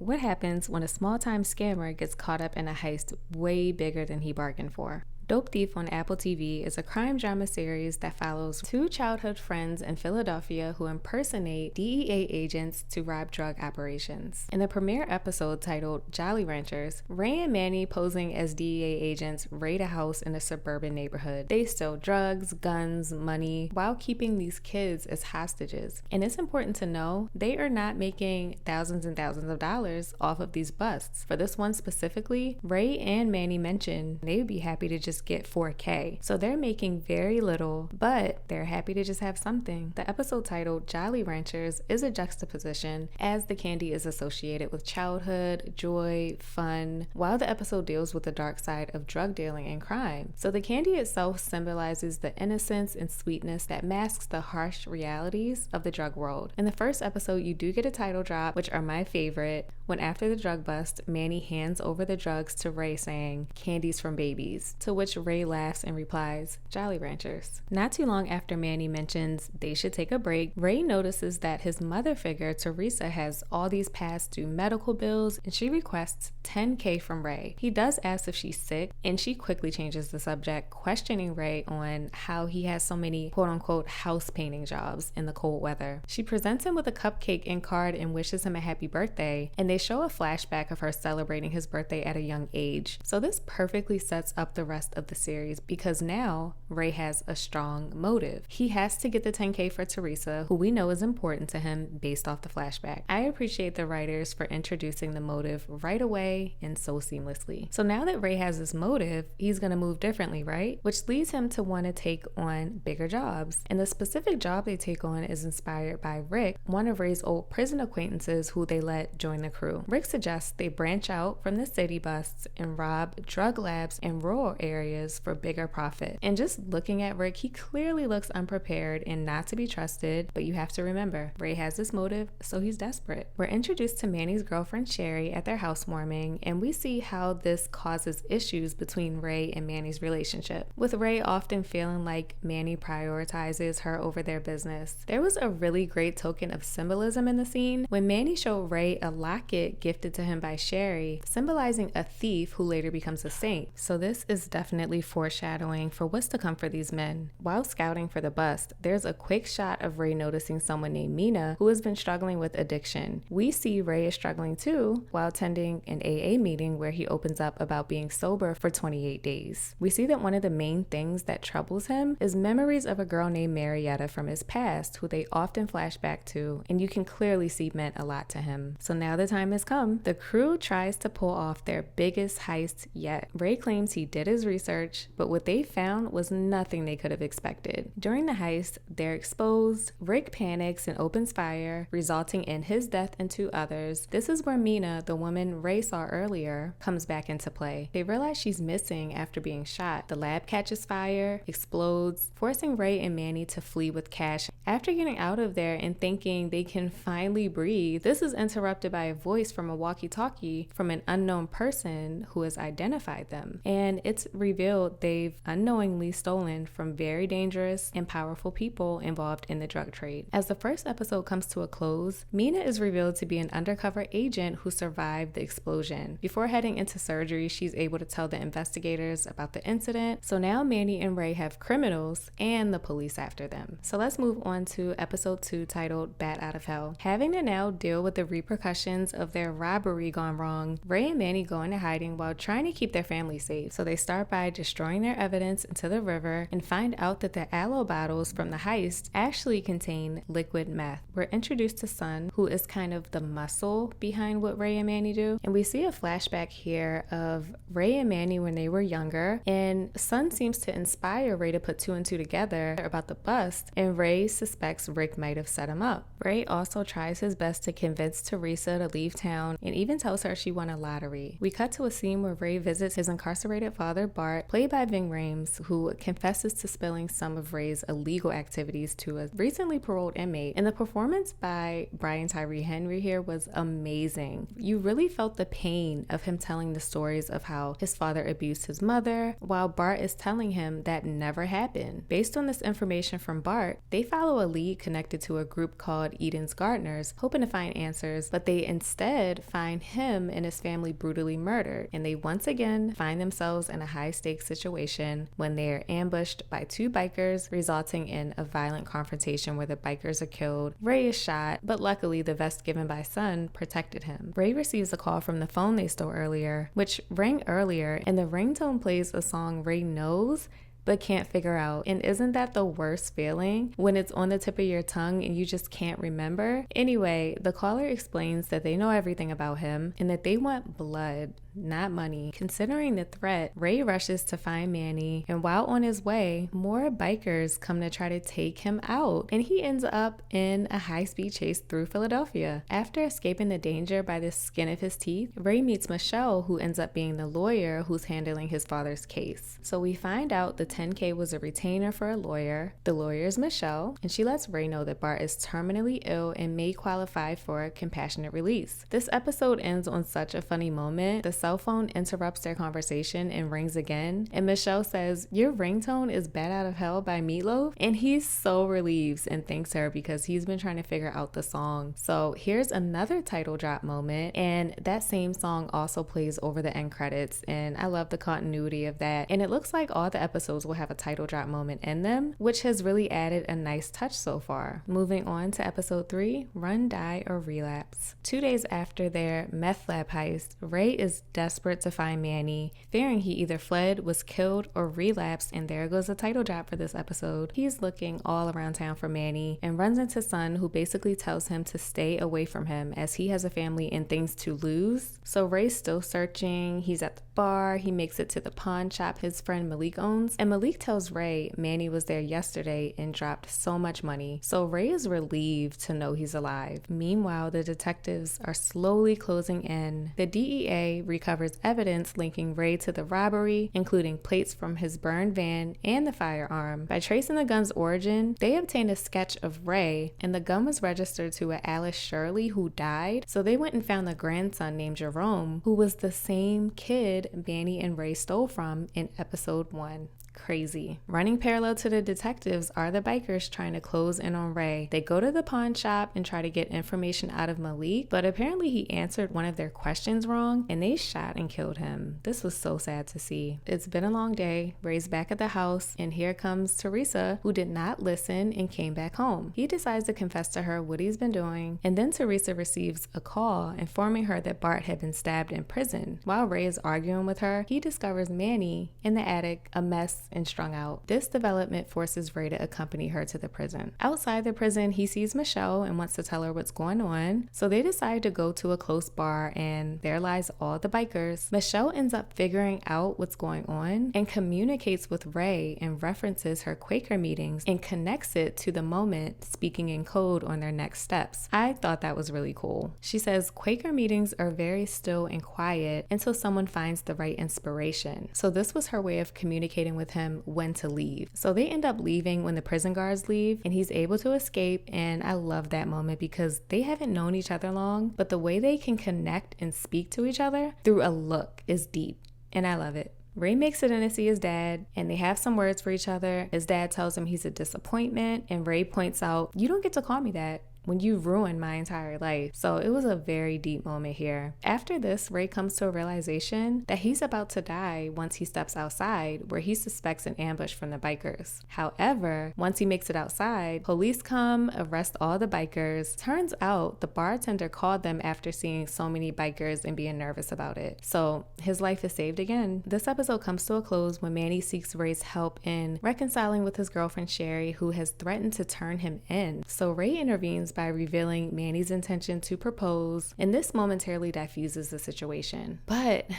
what happens when a small-time scammer gets caught up in a heist way bigger than he bargained for? Dope Thief on Apple TV is a crime drama series that follows two childhood friends in Philadelphia who impersonate DEA agents to rob drug operations. In the premiere episode titled Jolly Ranchers, Ray and Manny, posing as DEA agents, raid a house in a suburban neighborhood. They steal drugs, guns, money, while keeping these kids as hostages. And it's important to know they are not making thousands and thousands of dollars off of these busts. For this one specifically, Ray and Manny mentioned they would be happy to just get $4K. So they're making very little, but they're happy to just have something. The episode titled Jolly Ranchers is a juxtaposition as the candy is associated with childhood, joy, fun, while the episode deals with the dark side of drug dealing and crime. So the candy itself symbolizes the innocence and sweetness that masks the harsh realities of the drug world. In the first episode, you do get a title drop, which are my favorite, when after the drug bust, Manny hands over the drugs to Ray saying, "Candy's from babies," to which Ray laughs and replies, "Jolly Ranchers." Not too long after Manny mentions they should take a break, Ray notices that his mother figure, Teresa, has all these past due medical bills and she requests $10K from Ray. He does ask if she's sick and she quickly changes the subject, questioning Ray on how he has so many quote-unquote house painting jobs in the cold weather. She presents him with a cupcake and card and wishes him a happy birthday, and they show a flashback of her celebrating his birthday at a young age. So this perfectly sets up the rest of the series because now Ray has a strong motive. He has to get the $10K for Teresa, who we know is important to him based off the flashback. I appreciate the writers for introducing the motive right away and so seamlessly. So now that Ray has this motive, he's gonna move differently, right? Which leads him to want to take on bigger jobs. And the specific job they take on is inspired by Rick, one of Ray's old prison acquaintances who they let join the crew. Rick suggests they branch out from the city busts and rob drug labs in rural areas for bigger profit. And just looking at Rick, he clearly looks unprepared and not to be trusted, but you have to remember, Ray has this motive, so he's desperate. We're introduced to Manny's girlfriend Sherry at their housewarming, and we see how this causes issues between Ray and Manny's relationship, with Ray often feeling like Manny prioritizes her over their business. There was a really great token of symbolism in the scene when Manny showed Ray a locket gifted to him by Sherry, symbolizing a thief who later becomes a saint. So this is definitely foreshadowing for what's to come for these men. While scouting for the bust, there's a quick shot of Ray noticing someone named Mina who has been struggling with addiction. We see Ray is struggling too while attending an AA meeting where he opens up about being sober for 28 days. We see that one of the main things that troubles him is memories of a girl named Marietta from his past who they often flash back to, and you can clearly see meant a lot to him. So now the time has come. The crew tries to pull off their biggest heist yet. Ray claims he did his research, but what they found was nothing they could have expected. During the heist, they're exposed. Rick panics and opens fire, resulting in his death and two others. This is where Mina, the woman Ray saw earlier, comes back into play. They realize she's missing after being shot. The lab catches fire, explodes, forcing Ray and Manny to flee with cash. After getting out of there and thinking they can finally breathe, this is interrupted by a voice from a walkie-talkie from an unknown person who has identified them. And it's revealed they've unknowingly stolen from very dangerous and powerful people involved in the drug trade. As the first episode comes to a close, Mina is revealed to be an undercover agent who survived the explosion. Before heading into surgery, she's able to tell the investigators about the incident. So now Manny and Ray have criminals and the police after them. So let's move on to episode 2 titled Bat Out of Hell. Having to now deal with the repercussions of their robbery gone wrong, Ray and Manny go into hiding while trying to keep their family safe. So they start by destroying their evidence into the river and find out that the aloe bottles from the heist actually contain liquid meth. We're introduced to Sun, who is kind of the muscle behind what Ray and Manny do. And we see a flashback here of Ray and Manny when they were younger, and Sun seems to inspire Ray to put two and two together about the bust, and Ray suspects Rick might have set him up. Ray also tries his best to convince Teresa to leave town and even tells her she won a lottery. We cut to a scene where Ray visits his incarcerated father, Bart, played by Ving Rhames, who confesses to spilling some of Ray's illegal activities to a recently paroled inmate. And the performance by Brian Tyree Henry here was amazing. You really felt the pain of him telling the stories of how his father abused his mother, while Bart is telling him that never happened. Based on this information from Bart, they follow a lead connected to a group called Eden's Gardeners, hoping to find answers, but they instead instead find him and his family brutally murdered, and they once again find themselves in a high-stakes situation when they're ambushed by two bikers, resulting in a violent confrontation where the bikers are killed. Ray is shot, but luckily the vest given by Sun protected him. Ray receives a call from the phone they stole earlier, which rang earlier, and the ringtone plays a song Ray knows but can't figure out. And isn't that the worst feeling when it's on the tip of your tongue and you just can't remember? Anyway, the caller explains that they know everything about him and that they want blood, not money. Considering the threat, Ray rushes to find Manny, and while on his way, more bikers come to try to take him out, and he ends up in a high-speed chase through Philadelphia. After escaping the danger by the skin of his teeth, Ray meets Michelle, who ends up being the lawyer who's handling his father's case. So we find out the 10K was a retainer for a lawyer. The lawyer is Michelle, and she lets Ray know that Bart is terminally ill and may qualify for a compassionate release. This episode ends on such a funny moment. The cell phone interrupts their conversation and rings again, and Michelle says, "Your ringtone is Bat Out of Hell by Meatloaf," and he's so relieved and thanks her because he's been trying to figure out the song. So here's another title drop moment, and that same song also plays over the end credits, and I love the continuity of that. And it looks like all the episodes will have a title drop moment in them, which has really added a nice touch so far. Moving on to episode 3, Run, Die, or Relapse. 2 days after their meth lab heist, Ray is desperate to find Manny, fearing he either fled, was killed, or relapsed, and there goes the title drop for this episode. He's looking all around town for Manny and runs into Sun, who basically tells him to stay away from him as he has a family and things to lose. So Ray's still searching. He's at the bar. He makes it to the pawn shop his friend Malik owns, and Malik tells Ray Manny was there yesterday and dropped so much money. So Ray is relieved to know he's alive. Meanwhile, the detectives are slowly closing in. The DEA recovers evidence linking Ray to the robbery, including plates from his burned van and the firearm. By tracing the gun's origin, they obtained a sketch of Ray, and the gun was registered to a Alice Shirley who died. So they went and found the grandson named Jerome, who was the same kid Manny and Ray stole from in episode 1. Crazy. Running parallel to the detectives are the bikers trying to close in on Ray. They go to the pawn shop and try to get information out of Malik, but apparently he answered one of their questions wrong and they shot and killed him. This was so sad to see. It's been a long day. Ray's back at the house, and here comes Teresa, who did not listen and came back home. He decides to confess to her what he's been doing, and then Teresa receives a call informing her that Bart had been stabbed in prison. While Ray is arguing with her, he discovers Manny in the attic, a mess and strung out. This development forces Ray to accompany her to the prison. Outside the prison, he sees Michelle and wants to tell her what's going on, so they decide to go to a close bar, and there lies all the bikers. Michelle ends up figuring out what's going on and communicates with Ray and references her Quaker meetings and connects it to the moment speaking in code on their next steps. I thought that was really cool. She says Quaker meetings are very still and quiet until someone finds the right inspiration. So this was her way of communicating with him when to leave. So they end up leaving when the prison guards leave, and he's able to escape, and I love that moment because they haven't known each other long, but the way they can connect and speak to each other through a look is deep, and I love it. Ray makes it in to see his dad, and they have some words for each other. His dad tells him he's a disappointment, and Ray points out, "You don't get to call me that when you ruined my entire life." So it was a very deep moment here. After this, Ray comes to a realization that he's about to die once he steps outside, where he suspects an ambush from the bikers. However, once he makes it outside, police come, arrest all the bikers. Turns out the bartender called them after seeing so many bikers and being nervous about it. So his life is saved again. This episode comes to a close when Manny seeks Ray's help in reconciling with his girlfriend Sherry, who has threatened to turn him in. So Ray intervenes by revealing Manny's intention to propose, and this momentarily diffuses the situation. But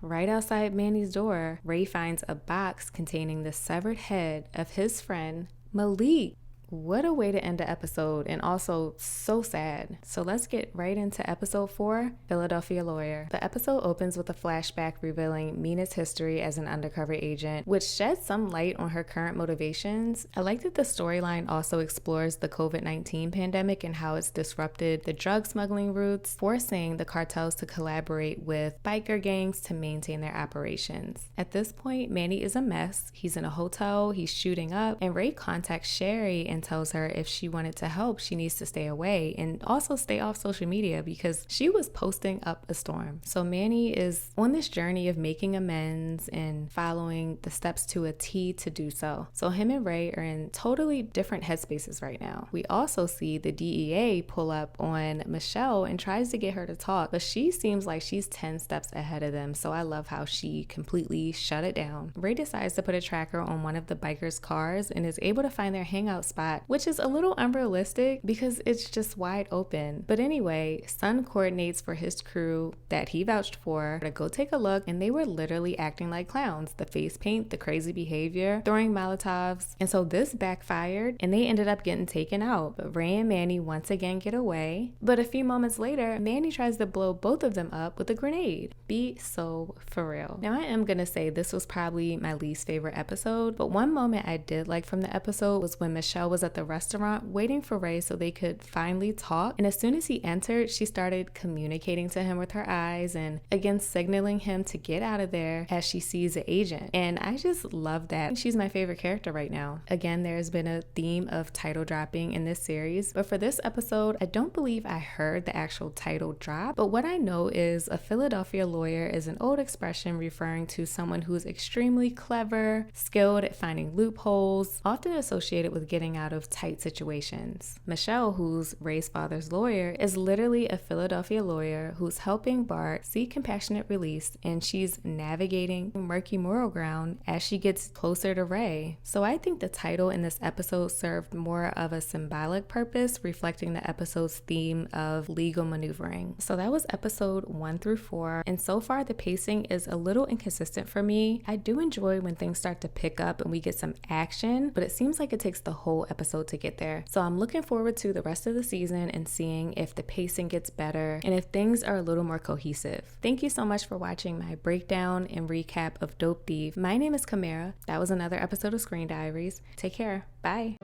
right outside Manny's door, Ray finds a box containing the severed head of his friend Malik. What a way to end the episode, and also so sad. So let's get right into episode 4, Philadelphia Lawyer. The episode opens with a flashback revealing Mina's history as an undercover agent, which sheds some light on her current motivations. I like that the storyline also explores the COVID-19 pandemic and how it's disrupted the drug smuggling routes, forcing the cartels to collaborate with biker gangs to maintain their operations. At this point, Manny is a mess. He's in a hotel, he's shooting up, and Ray contacts Sherry and and tells her if she wanted to help, she needs to stay away and also stay off social media because she was posting up a storm. So Manny is on this journey of making amends and following the steps to a T to do so. So him and Ray are in totally different headspaces right now. We also see the DEA pull up on Michelle and tries to get her to talk, but she seems like she's 10 steps ahead of them. So I love how she completely shut it down. Ray decides to put a tracker on one of the bikers' cars and is able to find their hangout spot, which is a little unrealistic because it's just wide open. But anyway, Sun coordinates for his crew that he vouched for to go take a look, and they were literally acting like clowns. The face paint, the crazy behavior, throwing Molotovs. And so this backfired and they ended up getting taken out. But Ray and Manny once again get away. But a few moments later, Manny tries to blow both of them up with a grenade. Be so for real. Now I am gonna say this was probably my least favorite episode, but one moment I did like from the episode was when Michelle was at the restaurant waiting for Ray so they could finally talk. And as soon as he entered, she started communicating to him with her eyes and again signaling him to get out of there as she sees the agent. And I just love that. She's my favorite character right now. Again, there's been a theme of title dropping in this series, but for this episode, I don't believe I heard the actual title drop, but what I know is a Philadelphia lawyer is an old expression referring to someone who's extremely clever, skilled at finding loopholes, often associated with getting out of tight situations. Michelle, who's Ray's father's lawyer, is literally a Philadelphia lawyer who's helping Bart seek compassionate release, and she's navigating murky moral ground as she gets closer to Ray. So I think the title in this episode served more of a symbolic purpose, reflecting the episode's theme of legal maneuvering. So that was episode 1 through 4, and so far the pacing is a little inconsistent for me. I do enjoy when things start to pick up and we get some action, but it seems like it takes the whole episode to get there. So I'm looking forward to the rest of the season and seeing if the pacing gets better and if things are a little more cohesive. Thank you so much for watching my breakdown and recap of Dope Thief. My name is Chimera. That was another episode of Screen Diaries. Take care. Bye.